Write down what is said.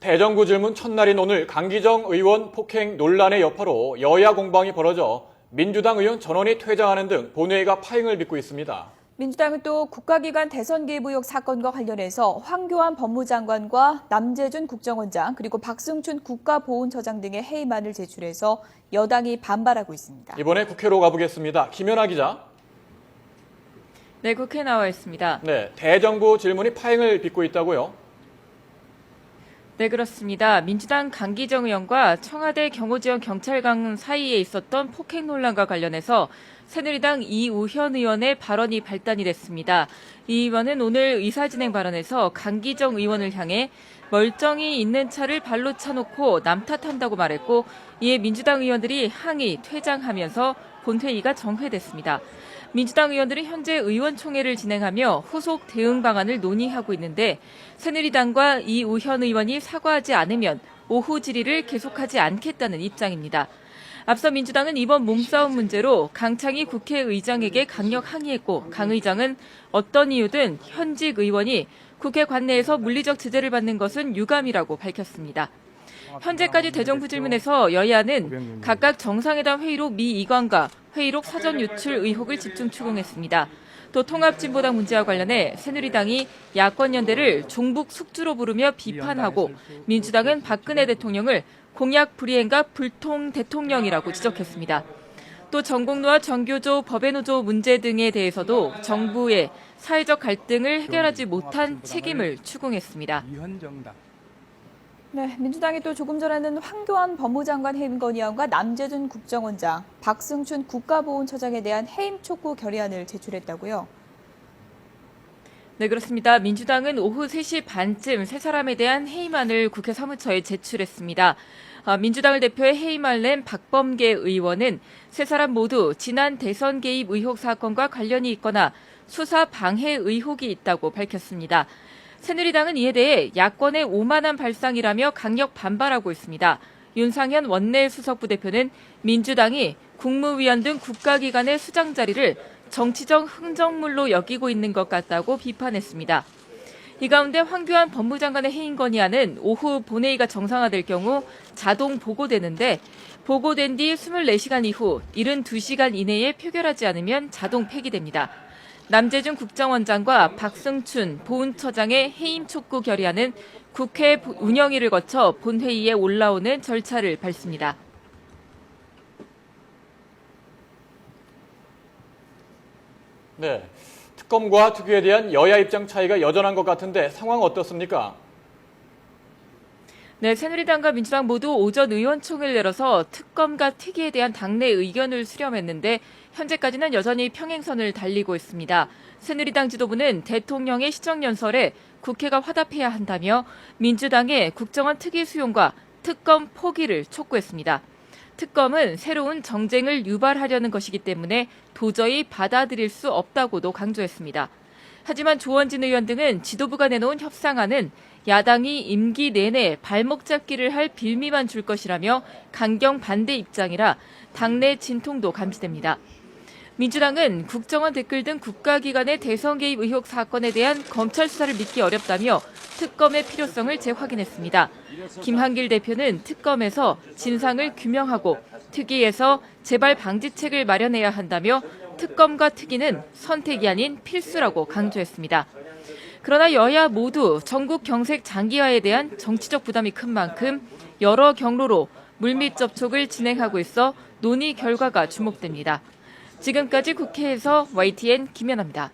대정부 질문 첫날인 오늘 강기정 의원 폭행 논란의 여파로 여야 공방이 벌어져 민주당 의원 전원이 퇴장하는 등 본회의가 파행을 빚고 있습니다. 민주당은 또 국가기관 대선 개입 의혹 사건과 관련해서 황교안 법무장관과 남재준 국정원장 그리고 박승춘 국가보훈처장 등의 해임안을 제출해서 여당이 반발하고 있습니다. 이번에 국회로 가보겠습니다. 김연아 기자. 네, 국회에 나와 있습니다. 네, 대정부 질문이 파행을 빚고 있다고요? 네, 그렇습니다. 민주당 강기정 의원과 청와대 경호지원 경찰관 사이에 있었던 폭행 논란과 관련해서 새누리당 이우현 의원의 발언이 발단이 됐습니다. 이 의원은 오늘 의사진행 발언에서 강기정 의원을 향해 멀쩡히 있는 차를 발로 차놓고 남 탓한다고 말했고, 이에 민주당 의원들이 항의, 퇴장하면서 본회의가 정회됐습니다. 민주당 의원들은 현재 의원총회를 진행하며 후속 대응 방안을 논의하고 있는데, 새누리당과 이우현 의원이 사과하지 않으면 오후 질의를 계속하지 않겠다는 입장입니다. 앞서 민주당은 이번 몸싸움 문제로 강창희 국회의장에게 강력 항의했고, 강 의장은 어떤 이유든 현직 의원이 국회 관내에서 물리적 제재를 받는 것은 유감이라고 밝혔습니다. 현재까지 대정부 질문에서 여야는 각각 정상회담 회의록 미 이관과 회의록 사전 유출 의혹을 집중 추궁했습니다. 또 통합진보당 문제와 관련해 새누리당이 야권연대를 종북 숙주로 부르며 비판하고, 민주당은 박근혜 대통령을 공약 불이행과 불통 대통령이라고 지적했습니다. 또 전공노와 전교조, 법외노조 문제 등에 대해서도 정부의 사회적 갈등을 해결하지 못한 책임을 추궁했습니다. 네, 민주당이 또 조금 전에는 황교안 법무장관 해임 건의안과 남재준 국정원장, 박승춘 국가보훈처장에 대한 해임 촉구 결의안을 제출했다고요? 네, 그렇습니다. 민주당은 오후 3시 반쯤 세 사람에 대한 해임안을 국회 사무처에 제출했습니다. 민주당을 대표해 해임안을 낸 박범계 의원은 세 사람 모두 지난 대선 개입 의혹 사건과 관련이 있거나 수사 방해 의혹이 있다고 밝혔습니다. 새누리당은 이에 대해 야권의 오만한 발상이라며 강력 반발하고 있습니다. 윤상현 원내수석부 대표는 민주당이 국무위원 등 국가기관의 수장 자리를 정치적 흥정물로 여기고 있는 것 같다고 비판했습니다. 이 가운데 황교안 법무장관의 해임 건의안은 오후 본회의가 정상화될 경우 자동 보고되는데, 보고된 뒤 24시간 이후 72시간 이내에 표결하지 않으면 자동 폐기됩니다. 남재준 국정원장과 박승춘 보훈처장의 해임 촉구 결의안은 국회 운영위를 거쳐 본회의에 올라오는 절차를 밟습니다. 네, 특검과 특위에 대한 여야 입장 차이가 여전한 것 같은데 상황 어떻습니까? 네, 새누리당과 민주당 모두 오전 의원총회를 열어서 특검과 특위에 대한 당내 의견을 수렴했는데 현재까지는 여전히 평행선을 달리고 있습니다. 새누리당 지도부는 대통령의 시정연설에 국회가 화답해야 한다며 민주당의 국정원 특위 수용과 특검 포기를 촉구했습니다. 특검은 새로운 정쟁을 유발하려는 것이기 때문에 도저히 받아들일 수 없다고도 강조했습니다. 하지만 조원진 의원 등은 지도부가 내놓은 협상안은 야당이 임기 내내 발목 잡기를 할 빌미만 줄 것이라며 강경 반대 입장이라 당내 진통도 감지됩니다. 민주당은 국정원 댓글 등 국가기관의 대선 개입 의혹 사건에 대한 검찰 수사를 믿기 어렵다며 특검의 필요성을 재확인했습니다. 김한길 대표는 특검에서 진상을 규명하고 특위에서 재발 방지책을 마련해야 한다며 특검과 특위는 선택이 아닌 필수라고 강조했습니다. 그러나 여야 모두 전국 경색 장기화에 대한 정치적 부담이 큰 만큼 여러 경로로 물밑 접촉을 진행하고 있어 논의 결과가 주목됩니다. 지금까지 국회에서 YTN 김연아입니다.